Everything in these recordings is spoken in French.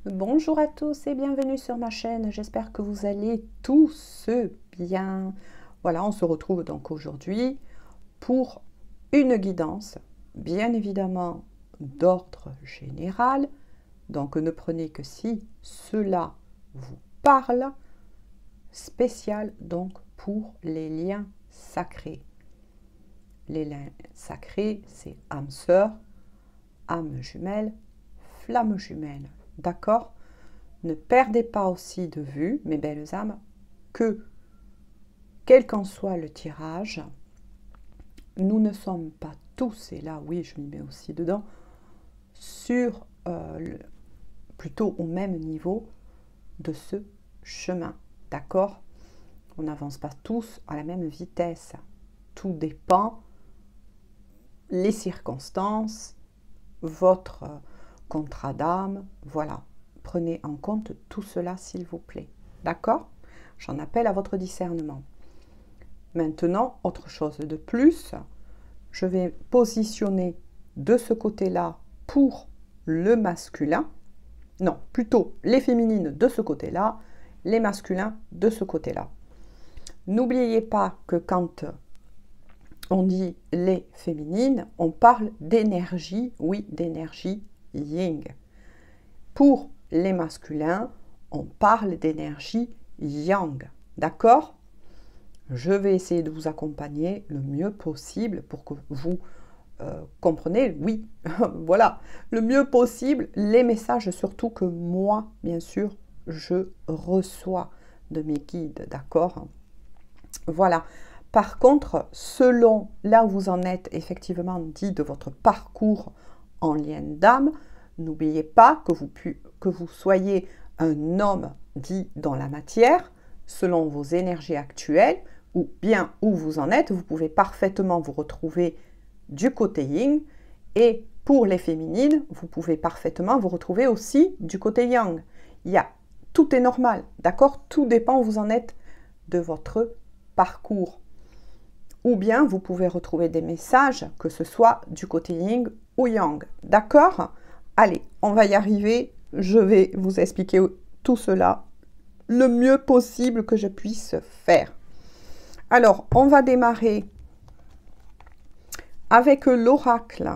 Bonjour à tous et bienvenue sur ma chaîne. J'espère que vous allez tous bien. Voilà, on se retrouve donc aujourd'hui pour une guidance, bien évidemment d'ordre général. Donc ne prenez que si cela vous parle. Spécial donc pour les liens sacrés. Les liens sacrés, c'est âme sœur, âme jumelle, flamme jumelle. D'accord? Ne perdez pas aussi de vue, mes belles âmes, que, quel qu'en soit le tirage, nous ne sommes pas tous, et là, oui, je m'y mets aussi dedans, sur plutôt au même niveau de ce chemin. D'accord? On n'avance pas tous à la même vitesse. Tout dépend, les circonstances, votre contrat d'âme, voilà. Prenez en compte tout cela, s'il vous plaît. D'accord? J'en appelle à votre discernement. Maintenant, autre chose de plus, je vais positionner de ce côté-là pour le masculin. Non, plutôt les féminines de ce côté-là, les masculins de ce côté-là. N'oubliez pas que quand on dit les féminines, on parle d'énergie, oui, d'énergie yin. Pour les masculins, on parle d'énergie yang. D'accord? Je vais essayer de vous accompagner le mieux possible pour que vous compreniez, oui, voilà, le mieux possible, les messages surtout que moi, bien sûr, je reçois de mes guides. D'accord? Voilà. Par contre, selon là où vous en êtes effectivement dit de votre parcours en lien d'âme, n'oubliez pas que vous soyez un homme dit dans la matière, selon vos énergies actuelles, ou bien où vous en êtes, vous pouvez parfaitement vous retrouver du côté yin, et pour les féminines, vous pouvez parfaitement vous retrouver aussi du côté yang. Tout est normal, d'accord? Tout dépend où vous en êtes de votre parcours. Ou bien vous pouvez retrouver des messages, que ce soit du côté yin ou yang. D'accord? Allez, on va y arriver. Je vais vous expliquer tout cela le mieux possible que je puisse faire. Alors, on va démarrer avec l'oracle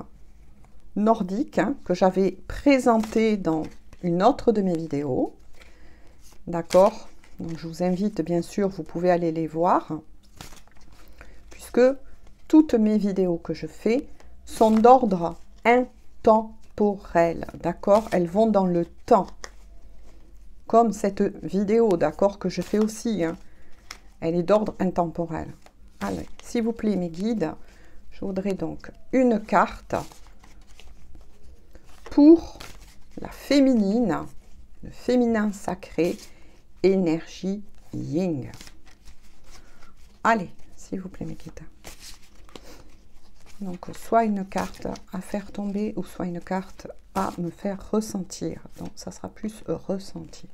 nordique que j'avais présenté dans une autre de mes vidéos. D'accord? Donc, je vous invite, bien sûr, vous pouvez aller les voir, puisque toutes mes vidéos que je fais sont d'ordre intemporel. D'accord? Elles vont dans le temps. Comme cette vidéo, d'accord, que je fais aussi. Elle est d'ordre intemporel. Allez, s'il vous plaît, mes guides, je voudrais donc une carte pour la féminine, le féminin sacré, énergie yin. Allez, s'il vous plaît, mes guides. Donc, soit une carte à faire tomber ou soit une carte à me faire ressentir. Donc, ça sera plus ressenti.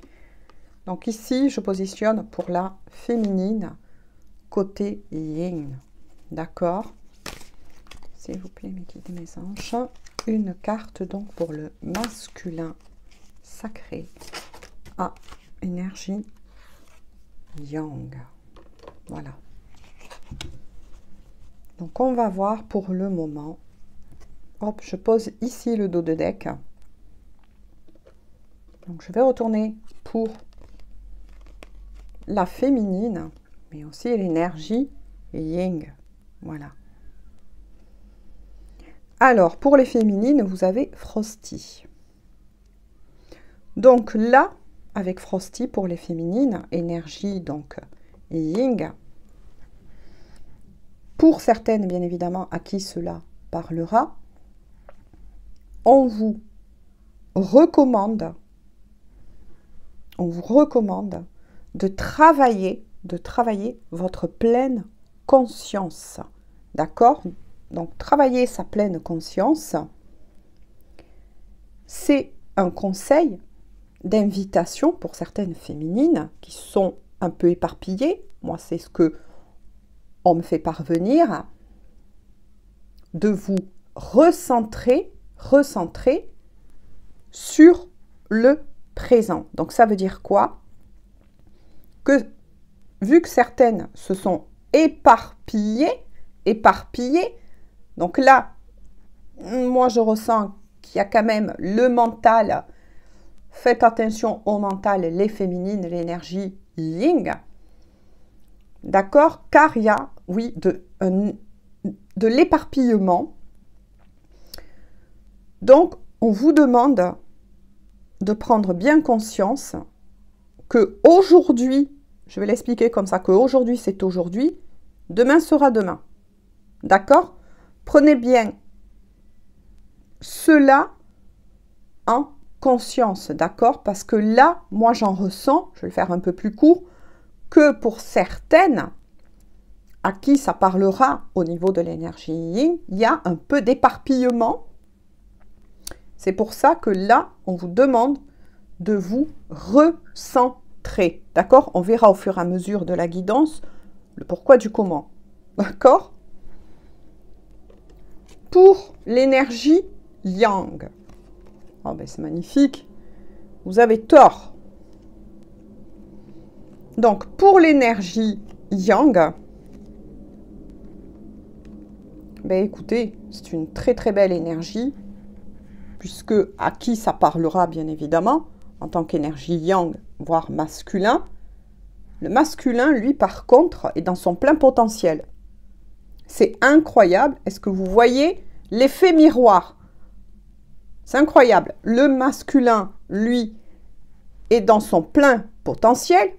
Donc, ici, je positionne pour la féminine côté yin. D'accord? S'il vous plaît, mes guides, mes anges. Une carte donc pour le masculin sacré à énergie yang. Voilà. Donc, on va voir pour le moment. Hop, je pose ici le dos de deck. Donc, je vais retourner pour la féminine, mais aussi l'énergie yin. Voilà. Alors, pour les féminines, vous avez Frosty. Donc là, avec Frosty, pour les féminines, énergie donc yin. Pour certaines, bien évidemment, à qui cela parlera, on vous recommande de travailler votre pleine conscience. D'accord? Donc, travailler sa pleine conscience, c'est un conseil d'invitation pour certaines féminines qui sont un peu éparpillées. Moi, c'est ce que on me fait parvenir, de vous recentrer sur le présent. Donc ça veut dire quoi? Que vu que certaines se sont éparpillées, donc là, moi je ressens qu'il y a quand même le mental. Faites attention au mental, les féminines, l'énergie yin. D'accord? Car il y a, oui, de l'éparpillement. Donc, on vous demande de prendre bien conscience que aujourd'hui, je vais l'expliquer comme ça, que aujourd'hui c'est aujourd'hui, demain sera demain. D'accord? Prenez bien cela en conscience, d'accord? Parce que là, moi j'en ressens, je vais le faire un peu plus court, que pour certaines, à qui ça parlera au niveau de l'énergie yin, il y a un peu d'éparpillement. C'est pour ça que là, on vous demande de vous recentrer, d'accord? On verra au fur et à mesure de la guidance le pourquoi du comment, d'accord? Pour l'énergie yang, oh ben c'est magnifique, vous avez tort. Donc, pour l'énergie yang, ben écoutez, c'est une très très belle énergie, puisque à qui ça parlera bien évidemment, en tant qu'énergie yang, voire masculin. Le masculin, lui, par contre, est dans son plein potentiel. C'est incroyable. Est-ce que vous voyez l'effet miroir? C'est incroyable. Le masculin, lui, est dans son plein potentiel.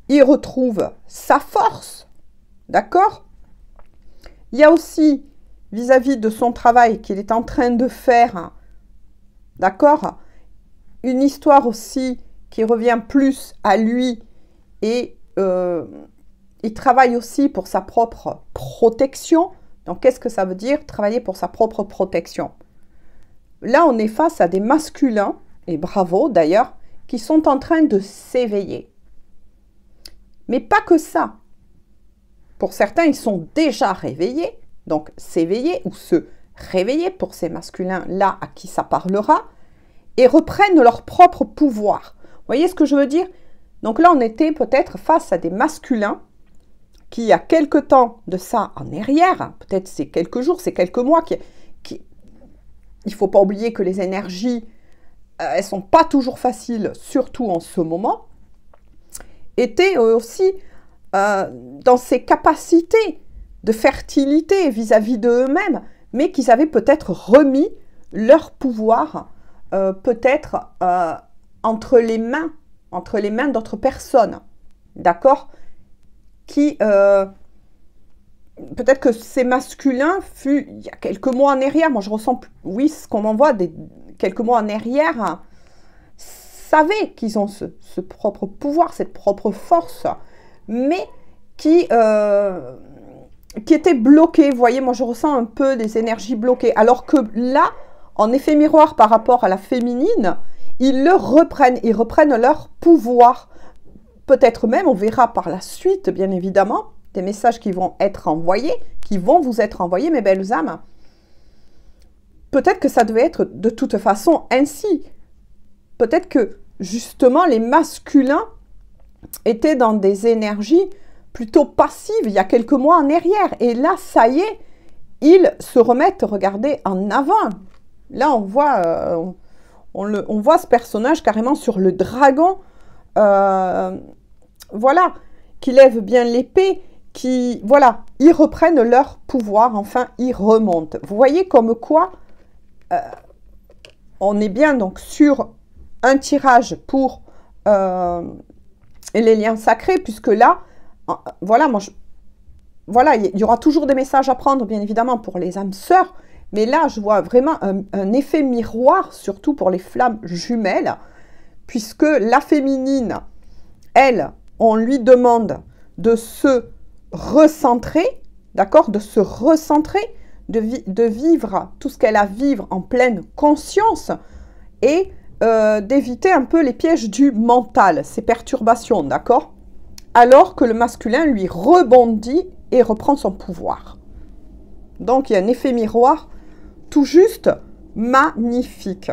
Il retrouve sa force. D'accord? Il y a aussi, vis-à-vis de son travail qu'il est en train de faire, d'accord? Une histoire aussi qui revient plus à lui et il travaille aussi pour sa propre protection. Donc, qu'est-ce que ça veut dire, travailler pour sa propre protection? Là, on est face à des masculins, et bravo d'ailleurs, qui sont en train de s'éveiller. Mais pas que ça. Pour certains, ils sont déjà réveillés, donc s'éveiller ou se réveiller pour ces masculins-là à qui ça parlera, et reprennent leur propre pouvoir. Vous voyez ce que je veux dire? Donc là, on était peut-être face à des masculins qui, il y a quelque temps de ça en arrière, peut-être c'est quelques jours, c'est quelques mois, il ne faut pas oublier que les énergies, elles ne sont pas toujours faciles, surtout en ce moment, étaient aussi dans ces capacités de fertilité vis-à-vis d'eux-mêmes, mais qu'ils avaient peut-être remis leur pouvoir peut-être entre les mains d'autres personnes, d'accord? Qui, peut-être que ces masculins fut il y a quelques mois en arrière, moi je ressens, oui, ce qu'on m'envoie quelques mois en arrière, savaient qu'ils ont ce propre pouvoir, cette propre force, mais qui étaient bloqués. Vous voyez, moi je ressens un peu des énergies bloquées, alors que là, en effet miroir par rapport à la féminine, ils reprennent leur pouvoir. Peut-être même, on verra par la suite, bien évidemment, des messages qui vont être envoyés, qui vont vous être envoyés, mes belles âmes. Peut-être que ça devait être de toute façon ainsi. Peut-être que, justement, les masculins étaient dans des énergies plutôt passives il y a quelques mois en arrière. Et là, ça y est, ils se remettent, regardez, en avant. Là, on voit ce personnage carrément sur le dragon, voilà, qui lève bien l'épée, voilà, ils reprennent leur pouvoir, enfin, ils remontent. Vous voyez comme quoi, on est bien donc sur un tirage pour les liens sacrés, puisque là, voilà, voilà, il y aura toujours des messages à prendre, bien évidemment, pour les âmes sœurs, mais là, je vois vraiment un effet miroir, surtout pour les flammes jumelles, puisque la féminine, elle, on lui demande de se recentrer, d'accord, de se recentrer, de vivre tout ce qu'elle a à vivre en pleine conscience et d'éviter un peu les pièges du mental, ces perturbations, d'accord? Alors que le masculin, lui, rebondit et reprend son pouvoir. Donc, il y a un effet miroir tout juste magnifique.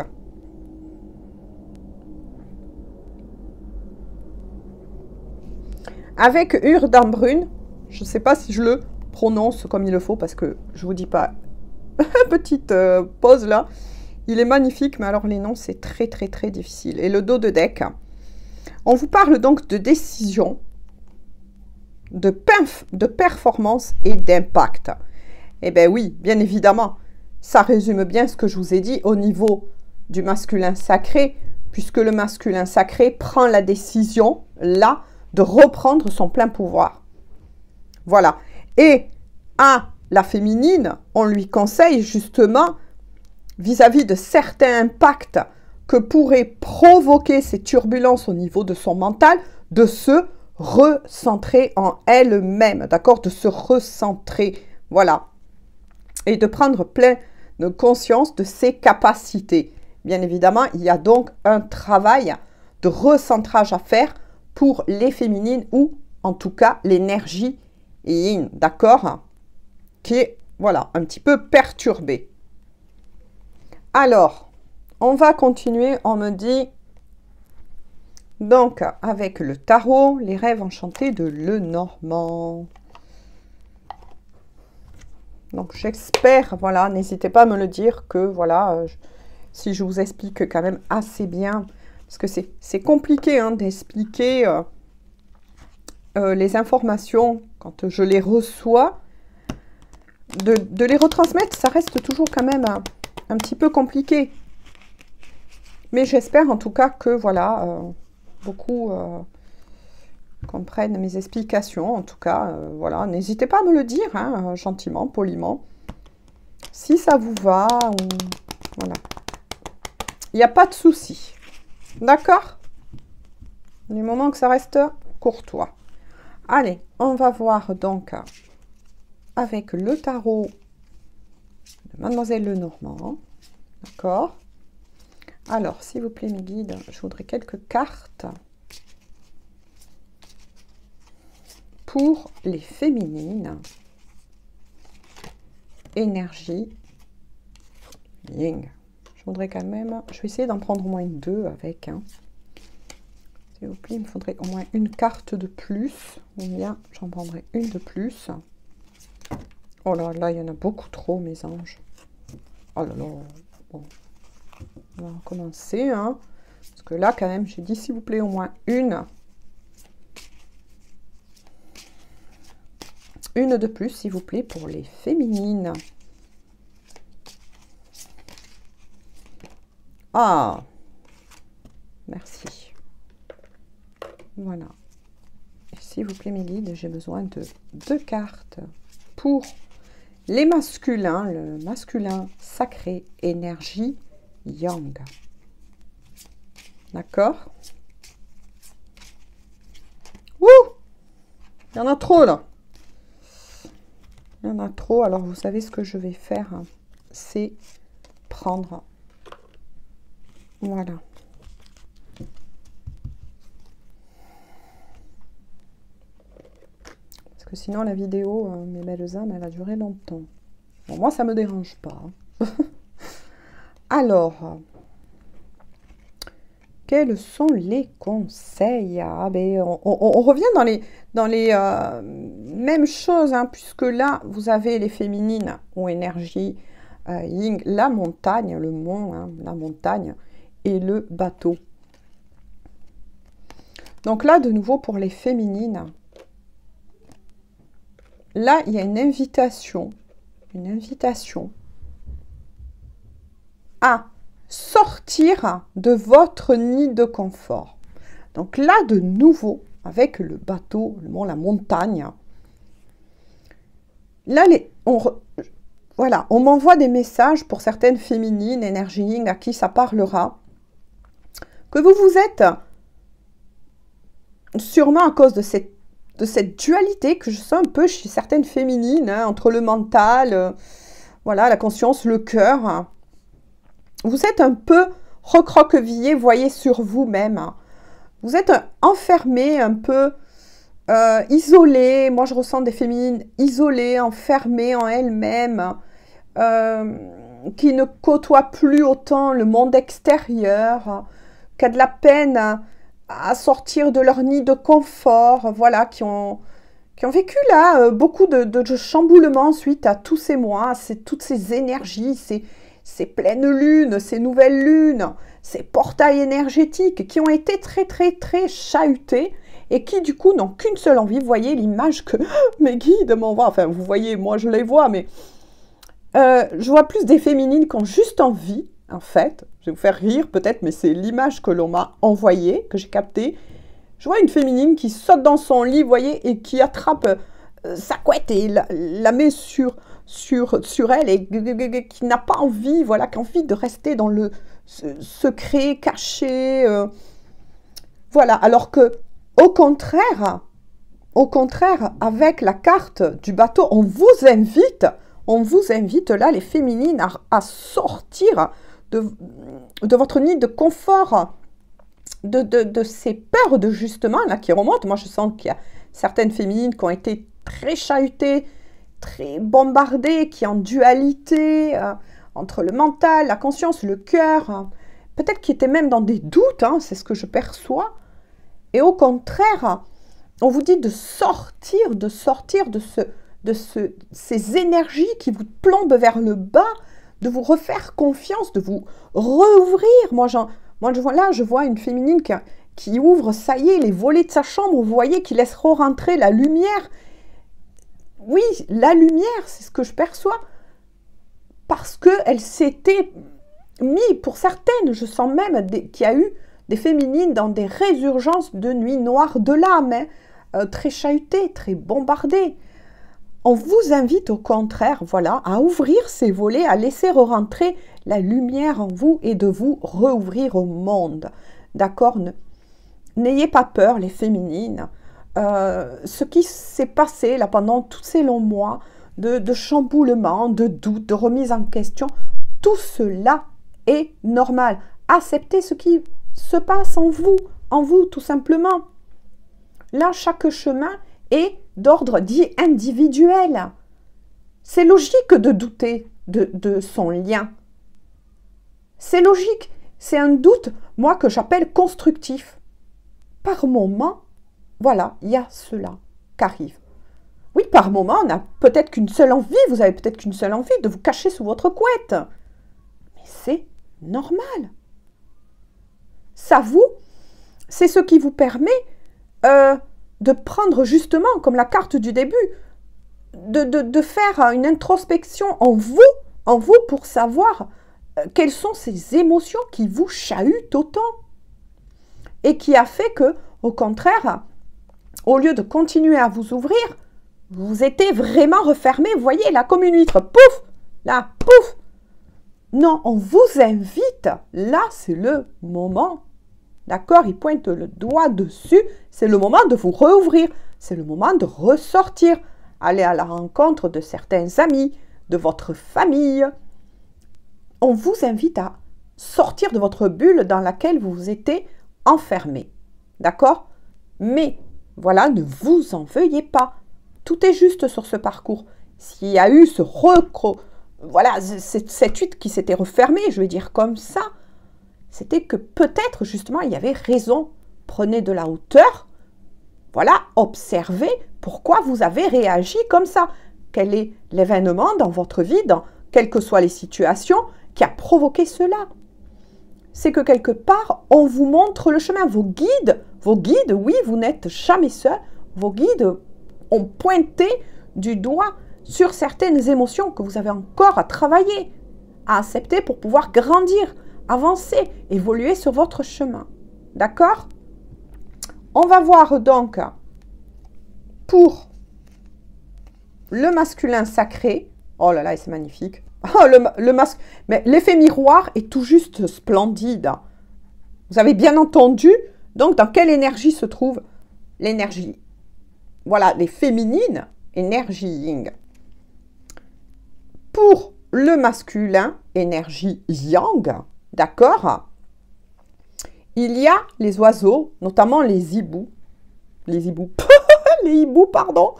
avec Urdambrun. Je ne sais pas si je le prononce comme il le faut, parce que je vous dis pas, petite pause là. Il est magnifique, mais alors les noms, c'est très, très, très difficile. Et le dos de deck, on vous parle donc de décision, de performance et d'impact. Eh bien oui, bien évidemment, ça résume bien ce que je vous ai dit au niveau du masculin sacré, puisque le masculin sacré prend la décision, là, de reprendre son plein pouvoir. Voilà. Et à la féminine, on lui conseille justement, vis-à-vis de certains impacts que pourraient provoquer ces turbulences au niveau de son mental, de se recentrer en elle-même, d'accord? De se recentrer, voilà. Et de prendre plein de conscience de ses capacités. Bien évidemment, il y a donc un travail de recentrage à faire pour les féminines ou en tout cas l'énergie yin, d'accord? Qui est, voilà, un petit peu perturbée. Alors, on va continuer, on me dit, donc avec le tarot, les rêves enchantés de Lenormand. Donc j'espère, voilà, n'hésitez pas à me le dire que, voilà, si je vous explique quand même assez bien, parce que c'est compliqué hein, d'expliquer les informations quand je les reçois, de les retransmettre, ça reste toujours quand même un petit peu compliqué. Mais j'espère en tout cas que, voilà, beaucoup comprennent mes explications. En tout cas, voilà, n'hésitez pas à me le dire, hein, gentiment, poliment. Si ça vous va, ou... voilà. Il n'y a pas de souci. D'accord? Du moment que ça reste courtois. Allez, on va voir donc avec le tarot de Mademoiselle Lenormand. D'accord? Alors, s'il vous plaît, mes guides, je voudrais quelques cartes pour les féminines. Énergie. Yin. Je voudrais quand même... Je vais essayer d'en prendre au moins deux avec. Hein. S'il vous plaît, il me faudrait au moins une carte de plus. Ou bien, j'en prendrai une de plus. Oh là là, il y en a beaucoup trop, mes anges. Oh là là. Bon. On va recommencer, hein, parce que là, quand même, j'ai dit, s'il vous plaît, au moins une. Une de plus, s'il vous plaît, pour les féminines. Ah, merci. Voilà. S'il vous plaît, mes guides, j'ai besoin de deux cartes pour les masculins, le masculin sacré, énergie, yang. D'accord? Ouh! Il y en a trop là. Il y en a trop. Alors vous savez ce que je vais faire, hein, c'est prendre. Voilà. Parce que sinon la vidéo, mes belles âmes, elle va durer longtemps. Bon, moi ça me dérange pas. Hein. Alors, quels sont les conseils? Ah, ben, on revient dans les mêmes choses, hein, puisque là, vous avez les féminines ou énergie yin, la montagne, le mont, hein, la montagne et le bateau. Donc là, de nouveau, pour les féminines, là, il y a une invitation à sortir de votre nid de confort. Donc là, de nouveau, avec le bateau, le mont, la montagne, là, voilà, on m'envoie des messages pour certaines féminines, énergie yin, à qui ça parlera, que vous vous êtes, sûrement à cause de cette dualité que je sens un peu chez certaines féminines, hein, entre le mental, voilà, la conscience, le cœur, hein. Vous êtes un peu recroquevillé, voyez, sur vous-même. Vous êtes enfermé, un peu isolé. Moi, je ressens des féminines isolées, enfermées en elles-mêmes, qui ne côtoient plus autant le monde extérieur, qui a de la peine à sortir de leur nid de confort, voilà, qui ont vécu là beaucoup de chamboulements suite à tous ces mois, toutes ces énergies, ces pleines lunes, ces nouvelles lunes, ces portails énergétiques qui ont été très très très chahutés et qui du coup n'ont qu'une seule envie. Vous voyez l'image que mes guides m'envoient, enfin vous voyez, moi je les vois, mais je vois plus des féminines qui ont juste envie, en fait, je vais vous faire rire peut-être, mais c'est l'image que l'on m'a envoyée, que j'ai captée. Je vois une féminine qui saute dans son lit, vous voyez, et qui attrape sa couette et la met sur elle et qui n'a pas envie, voilà, qui a envie de rester dans le secret, caché. Voilà, alors que au contraire, avec la carte du bateau, on vous invite là, les féminines, à sortir de votre nid de confort, de ces peurs de justement là qui remontent. Moi, je sens qu'il y a certaines féminines qui ont été très chahutées, très bombardées, qui ont dualité entre le mental, la conscience, le cœur, peut-être qui étaient même dans des doutes, hein, c'est ce que je perçois. Et au contraire, on vous dit de sortir de ces énergies qui vous plombent vers le bas, de vous refaire confiance, de vous rouvrir. Moi, je vois une féminine qui ouvre, ça y est, les volets de sa chambre, vous voyez, qui laisse rentrer la lumière. Oui, la lumière, c'est ce que je perçois. Parce qu'elle s'était mis, pour certaines, je sens même qu'il y a eu des féminines dans des résurgences de nuit noire de l'âme, hein, très chahutées, très bombardées. On vous invite au contraire, voilà, à ouvrir ces volets, à laisser rentrer la lumière en vous et de vous rouvrir au monde. D'accord? N'ayez pas peur, les féminines. Ce qui s'est passé là pendant tous ces longs mois de chamboulement, de doute, de remise en question, tout cela est normal. Acceptez ce qui se passe en vous tout simplement. Là, chaque chemin est d'ordre dit individuel. C'est logique de douter de son lien. C'est logique. C'est un doute, moi, que j'appelle constructif. Par moment, voilà, il y a cela qui arrive. Oui, par moment, on a peut-être qu'une seule envie, vous avez peut-être qu'une seule envie de vous cacher sous votre couette. Mais c'est normal. Ça, c'est ce qui vous permet de prendre justement, comme la carte du début, de faire une introspection en vous pour savoir quelles sont ces émotions qui vous chahutent autant. Et qui a fait que, au contraire, au lieu de continuer à vous ouvrir, vous étiez vraiment refermé, vous voyez, là, comme une huître, pouf, là, pouf. Non, on vous invite, là, c'est le moment. D'accord? Il pointe le doigt dessus. C'est le moment de vous rouvrir. C'est le moment de ressortir. Aller à la rencontre de certains amis, de votre famille. On vous invite à sortir de votre bulle dans laquelle vous vous étiez enfermé. D'accord? Mais, voilà, ne vous en veuillez pas. Tout est juste sur ce parcours. S'il y a eu voilà, cette huître qui s'était refermée, je vais dire comme ça, c'était que peut-être, justement, il y avait raison. Prenez de la hauteur, voilà, observez pourquoi vous avez réagi comme ça. Quel est l'événement dans votre vie, dans quelles que soient les situations, qui a provoqué cela? C'est que quelque part, on vous montre le chemin. Vos guides, oui, vous n'êtes jamais seuls. Vos guides ont pointé du doigt sur certaines émotions que vous avez encore à travailler, à accepter pour pouvoir grandir, avancer, évoluer sur votre chemin. D'accord? On va voir donc pour le masculin sacré. Oh là là, c'est magnifique. Oh, mais l'effet miroir est tout juste splendide. Vous avez bien entendu. Donc, dans quelle énergie se trouve l'énergie? Voilà, les féminines, énergie yin. Pour le masculin, énergie yang. D'accord? Il y a les oiseaux, notamment les hiboux. Les hiboux. Les hiboux, pardon.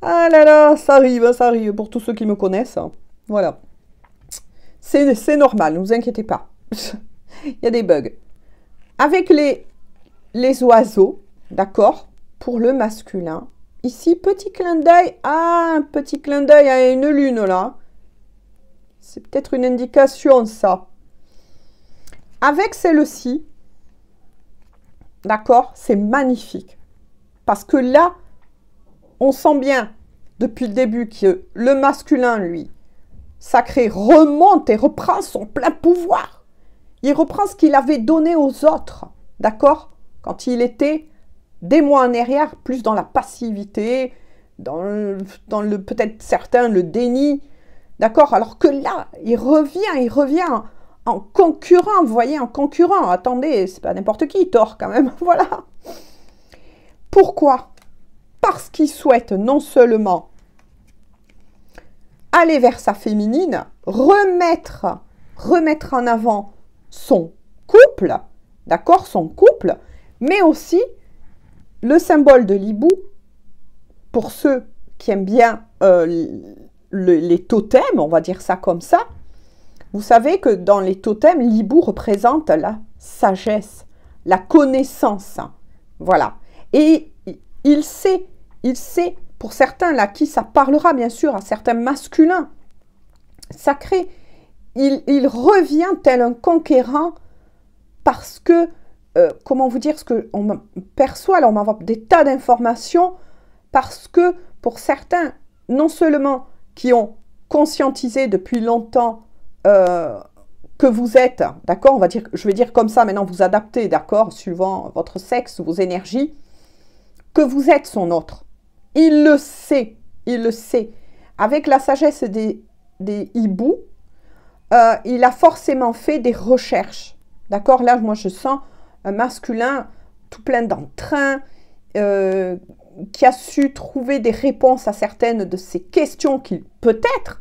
Ah là là, ça arrive pour tous ceux qui me connaissent. Voilà. C'est normal, ne vous inquiétez pas. Il y a des bugs. Avec les les oiseaux, d'accord, pour le masculin. Ici, petit clin d'œil, un petit clin d'œil à une lune là. C'est peut-être une indication ça. Avec celle-ci, d'accord, c'est magnifique. Parce que là, on sent bien depuis le début que le masculin, lui, sacré, remonte et reprend son plein pouvoir. Il reprend ce qu'il avait donné aux autres, d'accord? Quand il était des mois en arrière, plus dans la passivité, dans le peut-être certains, le déni, d'accord? Alors que là, il revient en concurrent, vous voyez, en concurrent. Attendez, c'est pas n'importe qui, Thor, quand même, voilà. Pourquoi? Parce qu'il souhaite non seulement aller vers sa féminine, remettre en avant son couple, d'accord, son couple, mais aussi le symbole de l'hibou, pour ceux qui aiment bien les totems, on va dire ça comme ça. Vous savez que dans les totems, l'hibou représente la sagesse, la connaissance, voilà. Et il sait, pour certains là, qui ça parlera bien sûr à certains masculins sacrés, il revient tel un conquérant parce que, comment vous dire, ce qu'on perçoit, là on m'envoie des tas d'informations, parce que pour certains, non seulement qui ont conscientisé depuis longtemps que vous êtes, d'accord, je vais dire comme ça, maintenant vous adaptez, d'accord, suivant votre sexe, vos énergies, que vous êtes son autre. Il le sait, il le sait. Avec la sagesse des hiboux, il a forcément fait des recherches. D'accord? Là, moi, je sens un masculin tout plein d'entrain, qui a su trouver des réponses à certaines de ces questions qui peut-être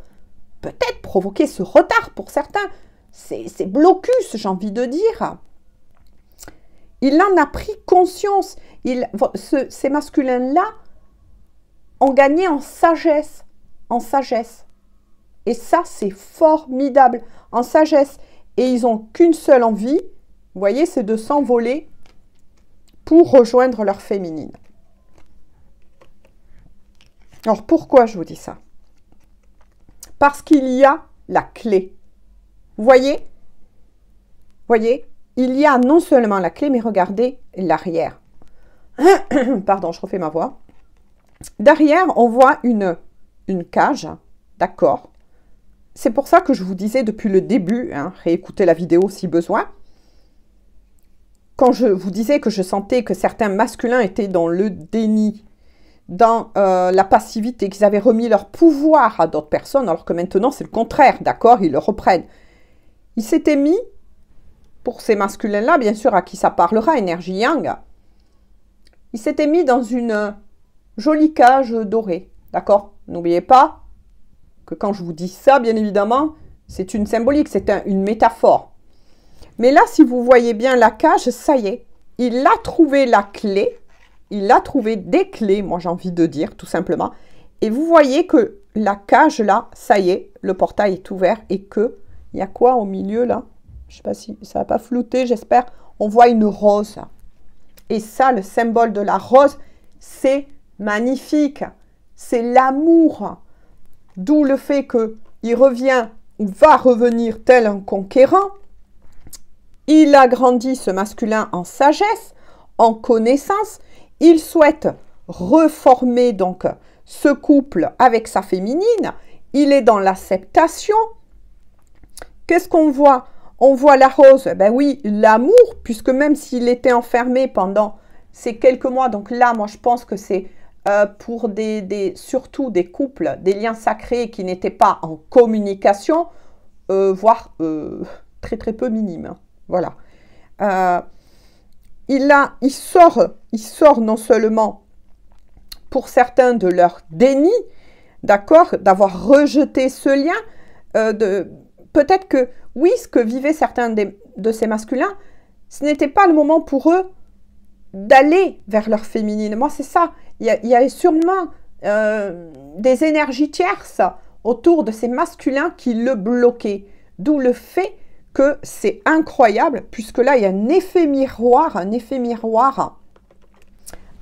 provoquaient ce retard pour certains. C'est blocus, j'ai envie de dire. Il en a pris conscience. Ces masculins-là ont gagné en sagesse. En sagesse. Et ça, c'est formidable. En sagesse. Et ils n'ont qu'une seule envie, vous voyez, c'est de s'envoler pour rejoindre leur féminine. Alors, pourquoi je vous dis ça? Parce qu'il y a la clé. Vous voyez? Il y a non seulement la clé, mais regardez l'arrière. Pardon, je refais ma voix. Derrière, on voit une cage, d'accord? C'est pour ça que je vous disais depuis le début, hein, réécoutez la vidéo si besoin, quand je vous disais que je sentais que certains masculins étaient dans le déni, dans la passivité, qu'ils avaient remis leur pouvoir à d'autres personnes, alors que maintenant c'est le contraire, d'accord? Ils le reprennent. Ils s'étaient mis, pour ces masculins-là, bien sûr, à qui ça parlera, énergie yang, ils s'étaient mis dans une jolie cage dorée, d'accord? N'oubliez pas que quand je vous dis ça, bien évidemment, c'est une symbolique, c'est une métaphore. Mais là, si vous voyez bien la cage, ça y est, il a trouvé la clé, il a trouvé des clés, moi j'ai envie de dire, tout simplement. Et vous voyez que la cage, là, ça y est, le portail est ouvert et que, il y a quoi au milieu, là? Je ne sais pas si ça va pas flouter, j'espère. On voit une rose. Et ça, le symbole de la rose, c'est magnifique. C'est l'amour. D'où le fait qu'il revient ou va revenir tel un conquérant. Il a grandi ce masculin en sagesse, en connaissance. Il souhaite reformer donc ce couple avec sa féminine. Il est dans l'acceptation. Qu'est-ce qu'on voit? On voit la rose, ben oui, l'amour, puisque même s'il était enfermé pendant ces quelques mois, donc là, moi je pense que c'est pour surtout des couples, des liens sacrés qui n'étaient pas en communication, voire très très peu minimes. Voilà. Il sort non seulement pour certains de leur déni, d'accord, d'avoir rejeté ce lien, peut-être que oui, ce que vivaient certains de ces masculins, ce n'était pas le moment pour eux d'aller vers leur féminine. Moi, c'est ça. Il y a sûrement des énergies tierces autour de ces masculins qui le bloquaient. D'où le fait que c'est incroyable, puisque là, il y a un effet miroir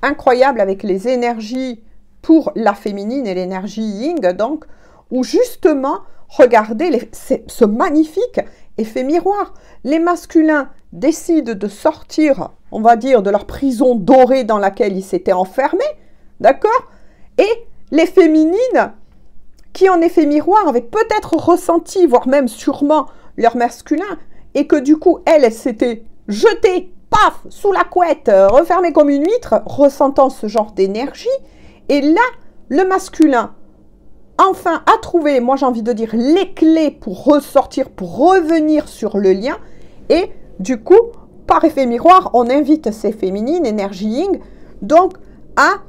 incroyable avec les énergies pour la féminine et l'énergie yin, donc, où justement, regardez ce magnifique effet miroir. Les masculins décident de sortir, on va dire, de leur prison dorée dans laquelle ils s'étaient enfermés, d'accord? Et les féminines, qui en effet miroir avaient peut-être ressenti, voire même sûrement, leur masculin, et que du coup, elles s'étaient jetées, paf, sous la couette, refermées comme une huître, ressentant ce genre d'énergie. Et là, le masculin, enfin, a trouvé, moi j'ai envie de dire, les clés pour ressortir, pour revenir sur le lien. Et du coup, par effet miroir, on invite ces féminines, énergie yin, donc à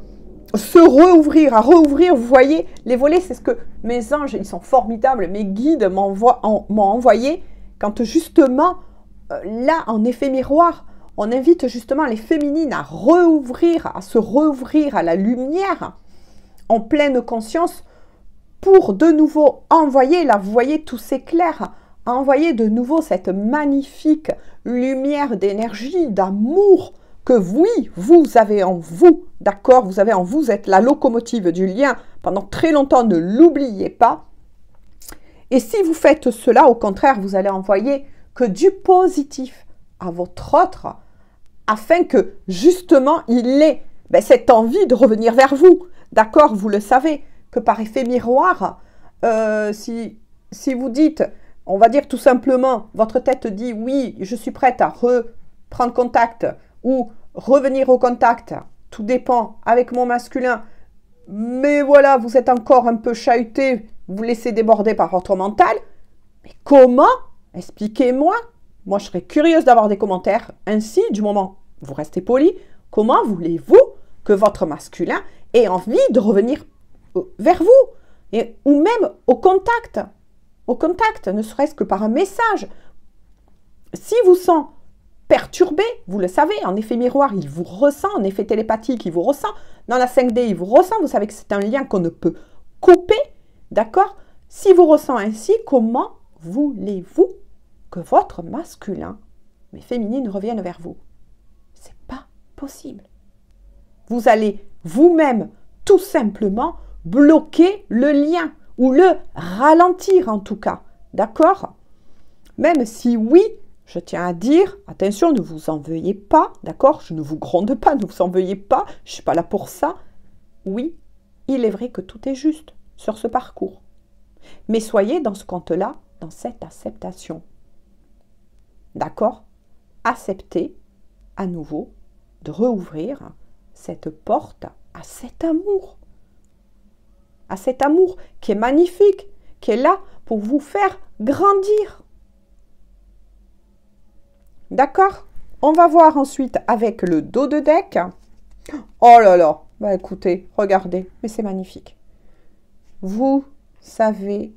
se rouvrir, à rouvrir. Vous voyez, les volets, c'est ce que mes anges, ils sont formidables, mes guides m'ont envoyé quand justement, là, en effet miroir, on invite justement les féminines à rouvrir, à se rouvrir à la lumière en pleine conscience pour de nouveau envoyer, là, vous voyez, tous ces clairs, envoyer de nouveau cette magnifique lumière d'énergie, d'amour, que oui, vous avez en vous, d'accord, vous avez en vous, vous êtes la locomotive du lien pendant très longtemps, ne l'oubliez pas. Et si vous faites cela, au contraire, vous allez envoyer que du positif à votre autre, afin que justement il ait cette envie de revenir vers vous, d'accord, vous le savez, que par effet miroir, si vous dites, on va dire tout simplement, votre tête dit oui, je suis prête à reprendre contact, ou revenir au contact, tout dépend avec mon masculin, mais voilà, vous êtes encore un peu chahuté, vous laissez déborder par votre mental, mais comment? Expliquez-moi. Moi, je serais curieuse d'avoir des commentaires. Ainsi, du moment où vous restez poli, comment voulez-vous que votre masculin ait envie de revenir vers vous, ou même au contact, ne serait-ce que par un message. Si vous sent perturbé, vous le savez, en effet miroir, il vous ressent, en effet télépathique, il vous ressent, dans la 5D, il vous ressent, vous savez que c'est un lien qu'on ne peut couper, d'accord? Si vous ressent ainsi, comment voulez-vous que votre masculin, mais féminine, revienne vers vous? C'est pas possible. Vous allez vous-même, tout simplement, bloquer le lien, ou le ralentir en tout cas, d'accord? Même si oui, je tiens à dire, attention, ne vous en veuillez pas, d'accord? Je ne vous gronde pas, ne vous en veuillez pas, je ne suis pas là pour ça. Oui, il est vrai que tout est juste sur ce parcours. Mais soyez dans ce compte-là, dans cette acceptation. D'accord? Acceptez à nouveau de rouvrir cette porte à cet amour. À cet amour qui est magnifique, qui est là pour vous faire grandir. D'accord? On va voir ensuite avec le dos de deck. Oh là là, bah écoutez, regardez, mais c'est magnifique. Vous savez,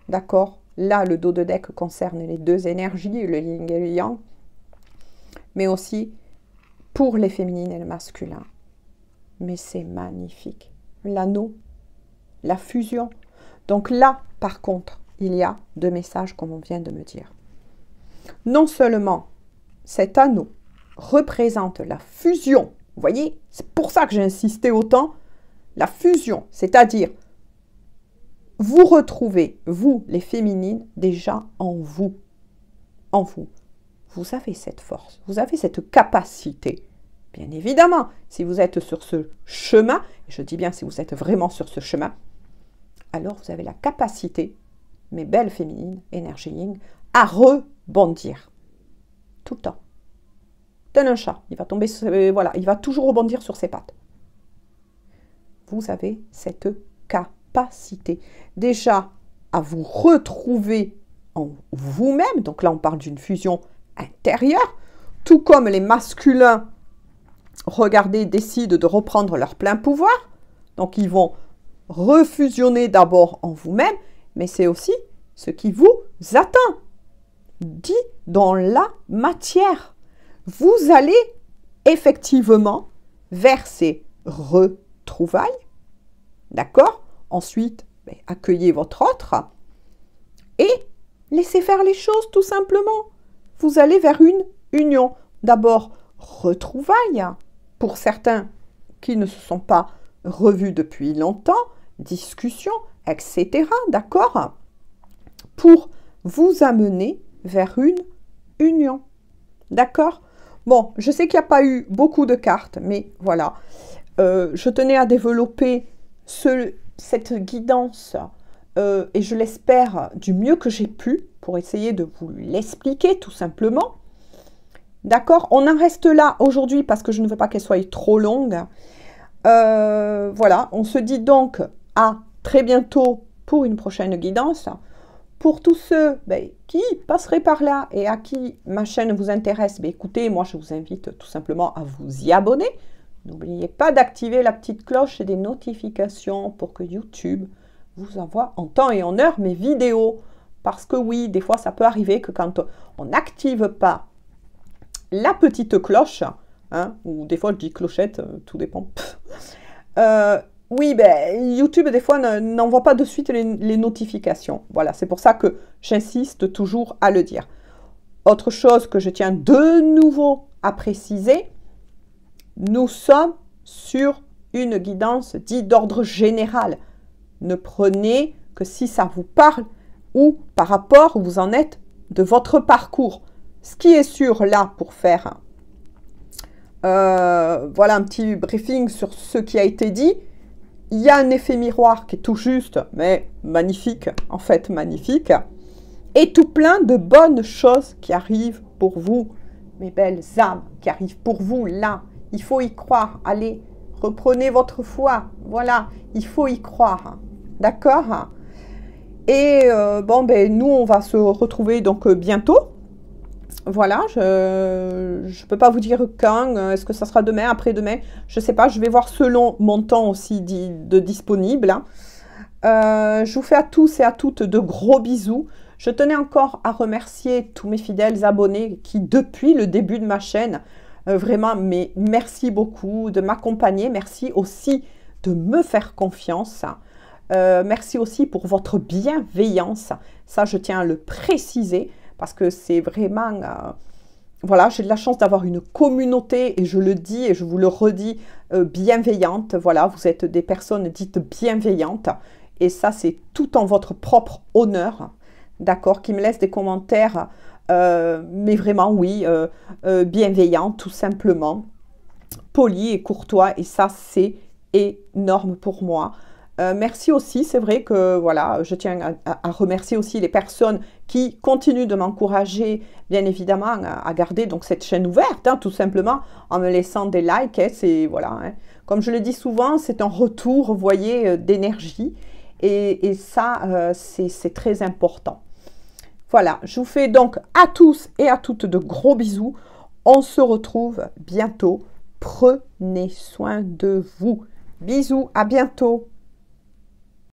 d'accord, là le dos de deck concerne les deux énergies, le yin et le yang, mais aussi pour les féminines et le masculin. Mais c'est magnifique. L'anneau, la fusion. Donc là, par contre, il y a deux messages comme on vient de me dire. Non seulement cet anneau représente la fusion, vous voyez, c'est pour ça que j'ai insisté autant, la fusion, c'est-à-dire vous retrouvez, vous les féminines, déjà en vous. En vous. Vous avez cette force, vous avez cette capacité. Bien évidemment, si vous êtes sur ce chemin, et je dis bien si vous êtes vraiment sur ce chemin, alors vous avez la capacité, mes belles féminines, énergie yin, à rebondir. Tout le temps. Tel un chat, il va tomber, voilà, il va toujours rebondir sur ses pattes. Vous avez cette capacité. Déjà, à vous retrouver en vous-même, donc là on parle d'une fusion intérieure, tout comme les masculins, regardez, décident de reprendre leur plein pouvoir, donc ils vont refusionner d'abord en vous-même, mais c'est aussi ce qui vous attend, dit dans la matière. Vous allez effectivement vers ces retrouvailles, d'accord? Ensuite, accueillez votre autre et Laissez faire les choses tout simplement. Vous allez vers une union. D'abord, retrouvailles pour certains qui ne se sont pas revus depuis longtemps, discussions, etc. D'accord? Pour vous amener vers une union. D'accord? Bon, je sais qu'il n'y a pas eu beaucoup de cartes, mais voilà. Je tenais à développer cette guidance et je l'espère du mieux que j'ai pu pour essayer de vous l'expliquer tout simplement. D'accord? On en reste là aujourd'hui parce que je ne veux pas qu'elle soit trop longue. Voilà, on se dit donc à très bientôt pour une prochaine guidance. Pour tous ceux qui passeraient par là et à qui ma chaîne vous intéresse, écoutez, moi je vous invite tout simplement à vous y abonner. N'oubliez pas d'activer la petite cloche et des notifications pour que YouTube vous envoie en temps et en heure mes vidéos. Parce que oui, des fois ça peut arriver que quand on n'active pas la petite cloche, hein, ou des fois je dis clochette, tout dépend. Oui, YouTube, des fois, n'envoie pas de suite les notifications. Voilà, c'est pour ça que j'insiste toujours à le dire. Autre chose que je tiens de nouveau à préciser, nous sommes sur une guidance dite d'ordre général. Ne prenez que si ça vous parle ou par rapport où vous en êtes de votre parcours. Ce qui est sûr là pour faire, voilà un petit briefing sur ce qui a été dit. Il y a un effet miroir qui est tout juste, mais magnifique, en fait magnifique. Et tout plein de bonnes choses qui arrivent pour vous, mes belles âmes, qui arrivent pour vous là. Il faut y croire. Allez, reprenez votre foi. Voilà, il faut y croire. D'accord? Et bon, nous, on va se retrouver donc bientôt. Voilà, je ne peux pas vous dire quand, est-ce que ça sera demain, après-demain, je ne sais pas, je vais voir selon mon temps aussi de disponible. Je vous fais à tous et à toutes de gros bisous. Je tenais encore à remercier tous mes fidèles abonnés qui, depuis le début de ma chaîne, vraiment, mais merci beaucoup de m'accompagner, merci aussi de me faire confiance. Merci aussi pour votre bienveillance, ça je tiens à le préciser. Parce que c'est vraiment, voilà, j'ai de la chance d'avoir une communauté, et je le dis et je vous le redis, bienveillante. Voilà, vous êtes des personnes dites bienveillantes. Et ça, c'est tout en votre propre honneur, d'accord, qui me laissent des commentaires, mais vraiment, oui, bienveillants, tout simplement, polis et courtois. Et ça, c'est énorme pour moi. Merci aussi, c'est vrai que voilà, je tiens à remercier aussi les personnes qui continuent de m'encourager, bien évidemment, à garder donc cette chaîne ouverte, hein, tout simplement, en me laissant des likes. Hein, c'est voilà, hein. Comme je le dis souvent, c'est un retour, vous voyez, d'énergie, et ça, c'est très important. Voilà, je vous fais donc à tous et à toutes de gros bisous. On se retrouve bientôt. Prenez soin de vous. Bisous, à bientôt.